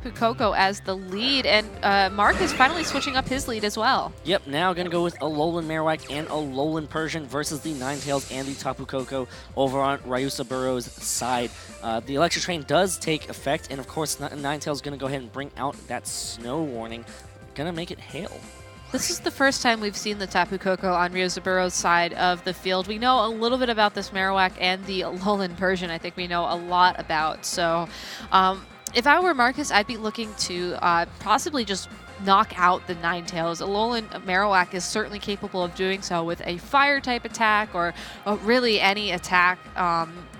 Tapu Koko as the lead, and Markus finally switching up his lead as well. Yep, now going to go with a Alolan Marowak and a Alolan Persian versus the Ninetales and the Tapu Koko over on Ryuzaburo's side. The Electric Train does take effect, and of course Ninetales going to go ahead and bring out that snow warning. Going to make it hail. This is the first time we've seen the Tapu Koko on Ryuzaburo's side of the field. We know a little bit about this Marowak and the Alolan Persian. I think we know a lot about. So if I were Markus, I'd be looking to possibly just knock out the Ninetales. Alolan Marowak is certainly capable of doing so with a fire-type attack or really any attack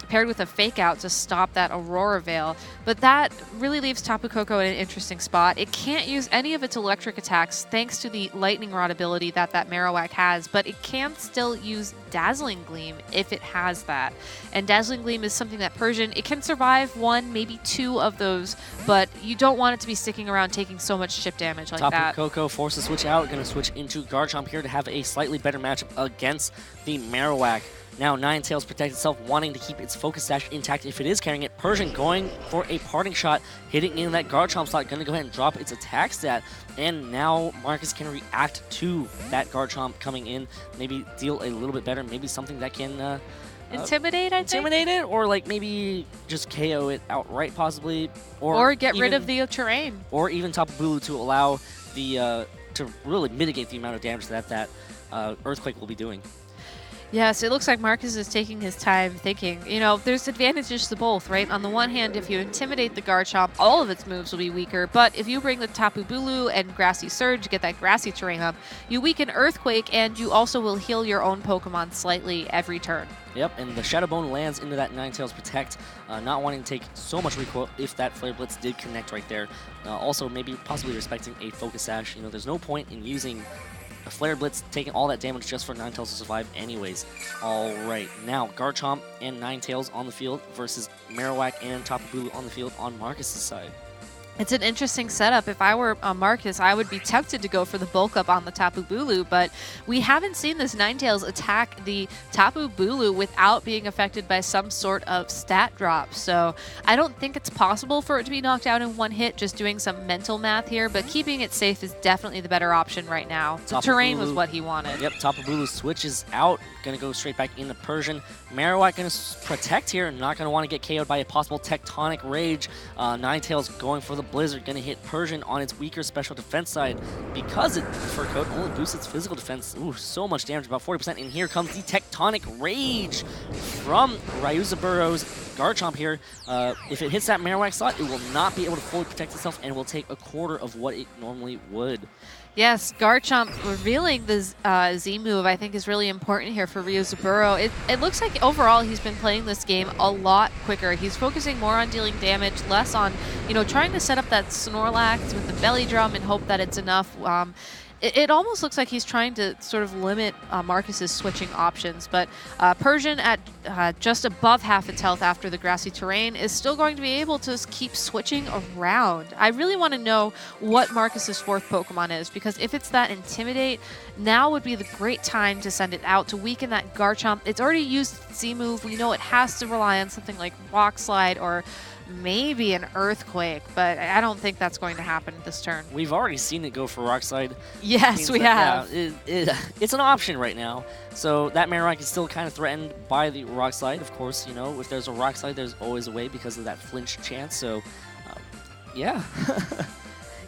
paired with a fake out to stop that Aurora Veil. But that really leaves Tapu Koko in an interesting spot. It can't use any of its electric attacks thanks to the Lightning Rod ability that Marowak has, but it can still use Dazzling Gleam if it has that. And Dazzling Gleam is something that Persian, it can survive one, maybe two of those, but you don't want it to be sticking around taking so much chip damage like that. Tapu Koko forced to switch out, going to switch into Garchomp here to have a slightly better matchup against the Marowak. Now Ninetales protects itself, wanting to keep its Focus Sash intact if it is carrying it. Persian going for a parting shot, hitting in that Garchomp slot, going to go ahead and drop its attack stat. And now Markus can react to that Garchomp coming in, maybe deal a little bit better, maybe something that can intimidate, I think? Intimidate it, or like maybe just KO it outright possibly. Or get rid of the terrain. Or even Tapu Bulu to allow the, to really mitigate the amount of damage that Earthquake will be doing. Yes, it looks like Markus is taking his time thinking. You know, there's advantages to both, right? On the one hand, if you intimidate the Garchomp, all of its moves will be weaker, but if you bring the Tapu Bulu and Grassy Surge, get that grassy terrain up, you weaken Earthquake, and you also will heal your own Pokemon slightly every turn. Yep, and the Shadow Bone lands into that Ninetales Protect, not wanting to take so much recoil if that Flare Blitz did connect right there. Also, maybe possibly respecting a Focus Sash. You know, there's no point in using a Flare Blitz, taking all that damage just for Ninetales to survive anyways. Alright, now Garchomp and Ninetales on the field versus Marowak and Tapu Bulu on the field on Markus' side. It's an interesting setup. If I were Markus, I would be tempted to go for the bulk up on the Tapu Bulu, but we haven't seen this Ninetales attack the Tapu Bulu without being affected by some sort of stat drop. So I don't think it's possible for it to be knocked out in one hit, just doing some mental math here, but keeping it safe is definitely the better option right now. The terrain was what he wanted. Yep, Tapu Bulu switches out, going to go straight back into Persian. Marowak going to protect here, not going to want to get KO'd by a possible Tectonic Rage. Ninetales going for the Blizzard, going to hit Persian on its weaker special defense side because it, Fur Coat, only boosts its physical defense. Ooh, so much damage, about 40%. And here comes the Tectonic Rage from Ryuzaburo's Garchomp here. If it hits that Marowak slot, it will not be able to fully protect itself and will take a quarter of what it normally would. Yes, Garchomp revealing the Z move I think is really important here for Ryuzaburo. It looks like overall he's been playing this game a lot quicker. He's focusing more on dealing damage, less on, you know, trying to set up that Snorlax with the belly drum and hope that it's enough. It almost looks like he's trying to sort of limit Markus's switching options, but Persian at just above half its health after the grassy terrain is still going to be able to keep switching around. I really want to know what Markus's fourth Pokemon is, because if it's that Intimidate, now would be the great time to send it out to weaken that Garchomp. It's already used Z-move. We know it has to rely on something like Rock Slide or maybe an Earthquake, but I don't think that's going to happen this turn. We've already seen it go for Rock Slide. Yes, we have. Yeah, it's an option right now. So that Marowak is still kind of threatened by the Rock Slide. Of course, you know, if there's a Rock Slide, there's always a way because of that flinch chance. So, yeah.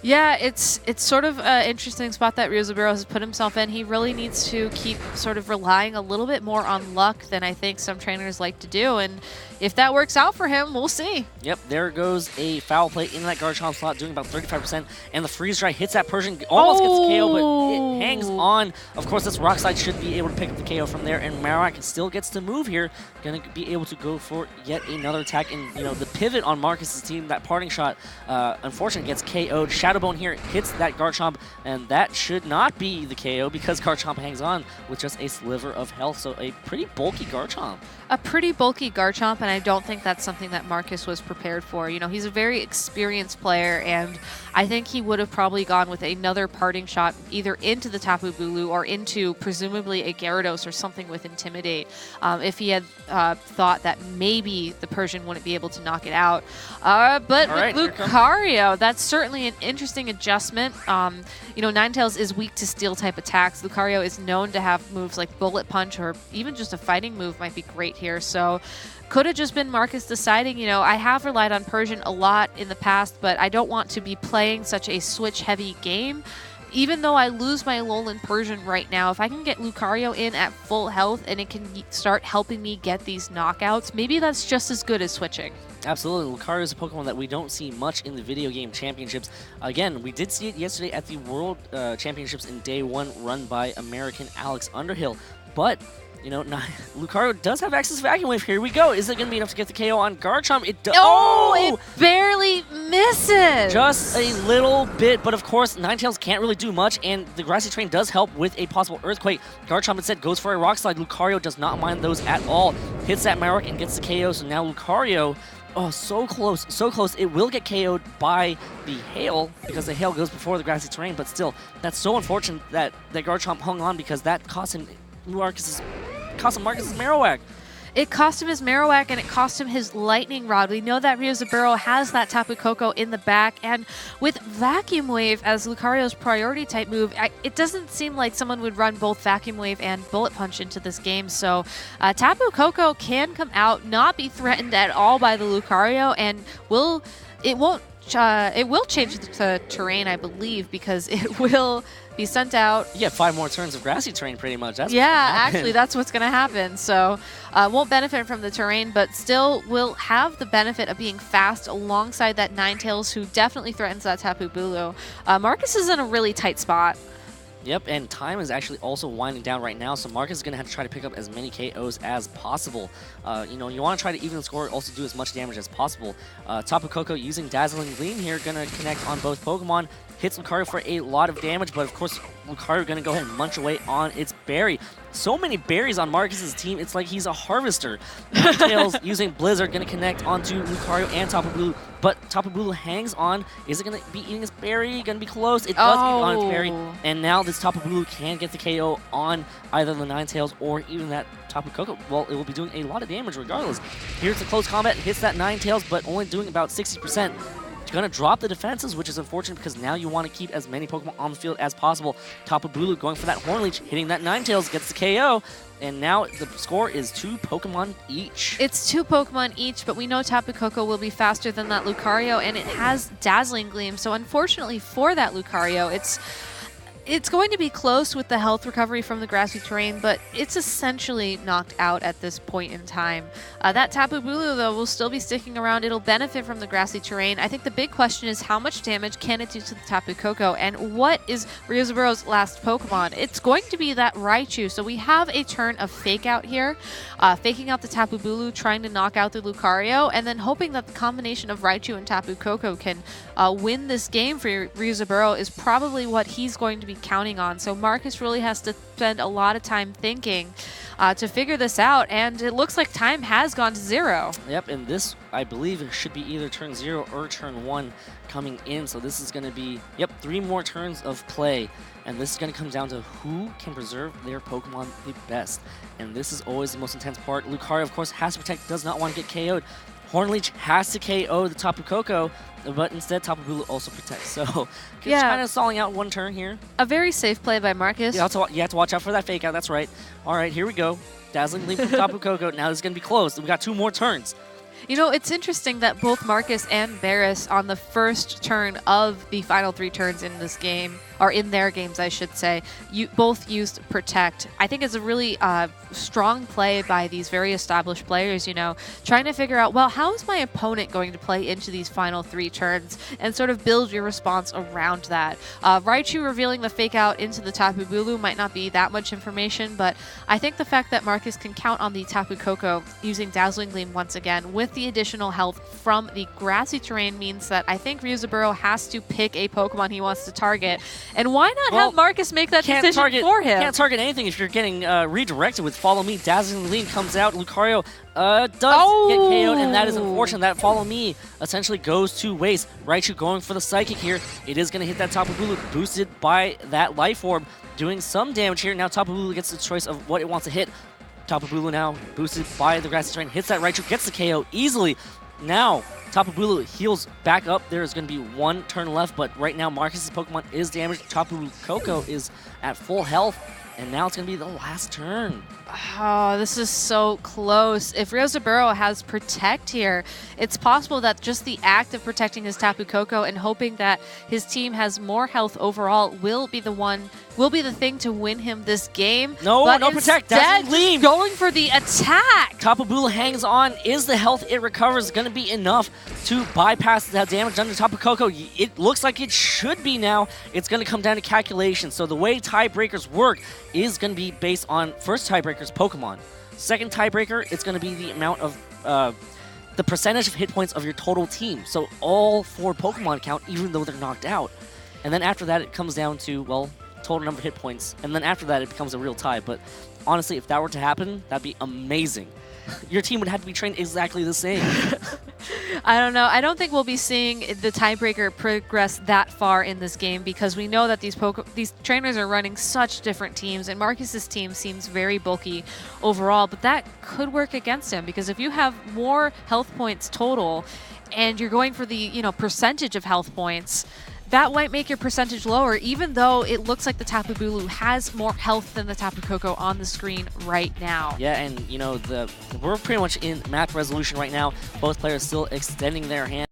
Yeah, it's sort of an interesting spot that Ryuzaburo has put himself in. He really needs to keep sort of relying a little bit more on luck than I think some trainers like to do. And if that works out for him, we'll see. Yep, there goes a foul play in that Garchomp slot, doing about 35%. And the Freeze Dry hits that Persian, almost gets KO, but it hangs on. Of course, this Rock Slide should be able to pick up the KO from there. And Marowak still gets to move here. Going to be able to go for yet another attack. And, you know, the pivot on Markus' team, that parting shot, unfortunately gets KO'd. Shadow Bone here hits that Garchomp, and that should not be the KO because Garchomp hangs on with just a sliver of health, so a pretty bulky Garchomp. A pretty bulky Garchomp, and I don't think that's something that Markus was prepared for. You know, he's a very experienced player, and I think he would have probably gone with another parting shot either into the Tapu Bulu or into presumably a Gyarados or something with Intimidate if he had thought that maybe the Persian wouldn't be able to knock it out. But with Lucario, that's certainly an interesting adjustment. You know, Ninetales is weak to Steel-type attacks. Lucario is known to have moves like Bullet Punch, or even just a fighting move might be great here. So could have just been Markus deciding, you know, I have relied on Persian a lot in the past, but I don't want to be playing such a switch-heavy game. Even though I lose my Alolan Persian right now, if I can get Lucario in at full health and it can start helping me get these knockouts, maybe that's just as good as switching. Absolutely. Lucario is a Pokemon that we don't see much in the video game championships. Again, we did see it yesterday at the World Championships in Day 1 run by American Alex Underhill, but you know, Lucario does have access to Vacuum Wave. Here we go. Is it going to be enough to get the KO on Garchomp? It does. Oh, it barely misses. Just a little bit, but of course, Ninetales can't really do much, and the Grassy Terrain does help with a possible Earthquake. Garchomp instead goes for a Rock Slide. Lucario does not mind those at all. Hits that Marowak and gets the KO, so now Lucario, oh, so close, so close. It will get KO'd by the Hail because the Hail goes before the Grassy Terrain, but still, that's so unfortunate that Garchomp hung on because that cost him Markus's Marowak. It cost him his Marowak, and it cost him his Lightning Rod. We know that Ryuzaburo has that Tapu Koko in the back, and with Vacuum Wave as Lucario's priority type move, it doesn't seem like someone would run both Vacuum Wave and Bullet Punch into this game. So Tapu Koko can come out, not be threatened at all by the Lucario, and it will change the terrain, I believe, because it will be sent out. You get 5 more turns of Grassy Terrain, pretty much. That's actually, that's what's going to happen. So won't benefit from the terrain, but still will have the benefit of being fast alongside that Ninetales, who definitely threatens that Tapu Bulu. Markus is in a really tight spot. Yep, and time is actually also winding down right now, so Markus is going to have to try to pick up as many KOs as possible. You know, you want to try to even the score, also do as much damage as possible. Tapu Koko using Dazzling Gleam here, going to connect on both Pokemon. Hits Lucario for a lot of damage, but of course, Lucario going to go ahead and munch away on its berry. So many berries on Markus's team, it's like he's a harvester. Ninetales using Blizzard, going to connect onto Lucario and Tapu Bulu, but Tapu Bulu hangs on. Is it going to be eating its berry? Going to be close. It does eat on its berry, and now this Tapu Bulu can get the KO on either the Ninetales or even that Tapu Koko. Well, it will be doing a lot of damage regardless. Here's the close combat, hits that Ninetales, but only doing about 60%. Going to drop the defenses, which is unfortunate because now you want to keep as many Pokemon on the field as possible. Tapu Bulu going for that Horn Leech, hitting that Ninetales, gets the KO, and now the score is 2 Pokemon each. It's 2 Pokemon each, but we know Tapu Koko will be faster than that Lucario, and it has Dazzling Gleam, so unfortunately for that Lucario, it's going to be close with the health recovery from the Grassy Terrain, but it's essentially knocked out at this point in time. That Tapu Bulu, though, will still be sticking around. It'll benefit from the Grassy Terrain. I think the big question is how much damage can it do to the Tapu Koko, and what is Ryuzaburo's last Pokemon? It's going to be that Raichu, so we have a turn of Fake Out here, faking out the Tapu Bulu, trying to knock out the Lucario, and then hoping that the combination of Raichu and Tapu Koko can win this game for Ryuzaburo is probably what he's going to be counting on. So Markus really has to spend a lot of time thinking to figure this out, and it looks like time has gone to 0. Yep, and this, I believe, should be either turn 0 or turn 1 coming in, so this is going to be, 3 more turns of play, and this is going to come down to who can preserve their Pokemon the best, and this is always the most intense part. Lucario, of course, has to protect, does not want to get KO'd. Hornleech has to KO the Tapu Koko, but instead Tapu Bulu also protects. So just kind of stalling out one turn here. A very safe play by Markus. Yeah, you have to watch out for that fake out. That's right. All right, here we go. Dazzling Gleam from Tapu Koko. Now this is going to be close. We got 2 more turns. You know, it's interesting that both Markus and Barris on the first turn of the final 3 turns in this game, or in their games, I should say, both used Protect. I think it's a really strong play by these very established players, you know, trying to figure out, well, how is my opponent going to play into these final 3 turns and sort of build your response around that. Raichu revealing the Fake Out into the Tapu Bulu might not be that much information, but I think the fact that Markus can count on the Tapu Koko using Dazzling Gleam once again with with the additional health from the grassy terrain means that I think Ryuzaburo has to pick a Pokemon he wants to target. And why not have Markus make that decision for him? Can't target anything if you're getting redirected with Follow Me. Dazzling Gleam comes out. Lucario does get KO'd, and that is unfortunate. That Follow Me essentially goes to waste. Raichu going for the Psychic here. It is going to hit that Tapu Bulu, boosted by that Life Orb, doing some damage here. Now Tapu Bulu gets the choice of what it wants to hit. Tapu Bulu now boosted by the grassy terrain, hits that Raichu, gets the KO easily. Now Tapu Bulu heals back up. There is going to be one turn left, but right now Markus's Pokemon is damaged. Tapu Koko is at full health, and now it's going to be the last turn. Oh, this is so close. If Ryuzaburo has Protect here, it's possible that just the act of protecting his Tapu Koko and hoping that his team has more health overall will be the thing to win him this game. No, but no Protect. That's Gleam. Going for the attack. Tapu Bulu hangs on. Is the health it recovers going to be enough to bypass that damage done to Tapu Koko? It looks like it should be now. It's going to come down to calculation. So the way tiebreakers work is going to be based on first tiebreaker's Pokemon. Second tiebreaker, it's going to be the amount of the percentage of hit points of your total team. So all 4 Pokemon count even though they're knocked out. And then after that, it comes down to, well, total number of hit points. And then after that, it becomes a real tie. But honestly, if that were to happen, that'd be amazing. Your team would have to be trained exactly the same. I don't know. I don't think we'll be seeing the tiebreaker progress that far in this game because we know that these trainers are running such different teams, and Markus's team seems very bulky overall, but that could work against him because if you have more health points total and you're going for the, percentage of health points, that might make your percentage lower, even though it looks like the Tapu Bulu has more health than the Tapu Koko on the screen right now. Yeah, and we're pretty much in map resolution right now. Both players still extending their hand.